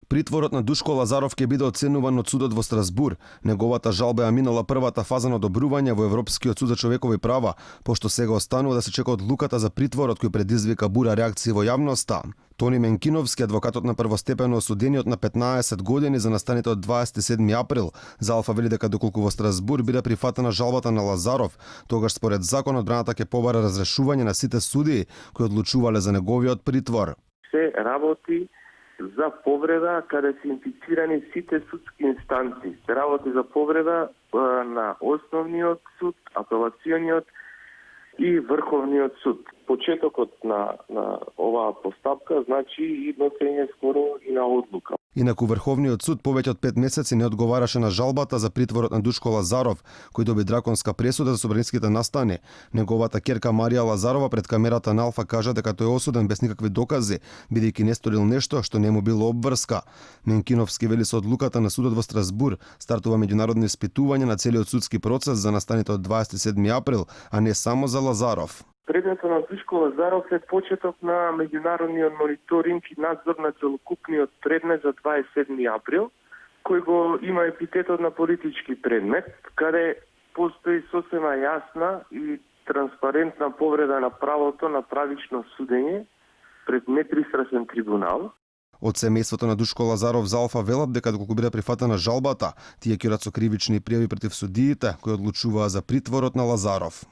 Притворот на Душко Лазаров ќе биде оценуван од судот во Страсбур. Неговата жалба ја минала првата фаза на одобрување во Европскиот суд за човекови права, пошто сега останува да се чека одлуката за притворот кој предизвика бура реакции во јавноста. Тони Менкиновски, адвокатот на првостепено осудениот на 15 години за настаните од 27 април, за Алфа вели дека доколку во Страсбур биде прифатена жалбата на Лазаров, тогаш според законот одбраната ќе побара разрешување на сите судии кои одлучувале за неговиот притвор. Се работи за повреда каде се инфицирани сите судски инстанции. Се работи за повреда на основниот суд, апелациониот и Врховниот суд. Почетокот на оваа постапка значи и носење скоро и на одлука. Инаку Врховниот суд повеќе од 5 месеци не одговараше на жалбата за притворот на Душко Лазаров, кој доби драконска пресуда за собраниските настани. Неговата ќерка Марија Лазарова пред камерата на Алфа кажа дека тој е осуден без никакви докази, бидејќи не сторил нешто што не му било обврска. Менкиновски вели со одлуката на судот во Страсбур стартува меѓународно испитување на целиот судски процес за настаните од 27 април, а не само за Лазаров. Предметот на Душко Лазаров е почеток на меѓународниот мониторинг и надзор на целокупниот предмет за 27 април, кој го има епитетот на политички предмет, каде постои сосема јасна и транспарентна повреда на правото на правично судење пред непристрасен трибунал. Од семејството на Душко Лазаров за Алфа велат дека доколку биде прифатена жалбата, тие ќе со кривични пријави против судиите кои одлучуваа за притворот на Лазаров.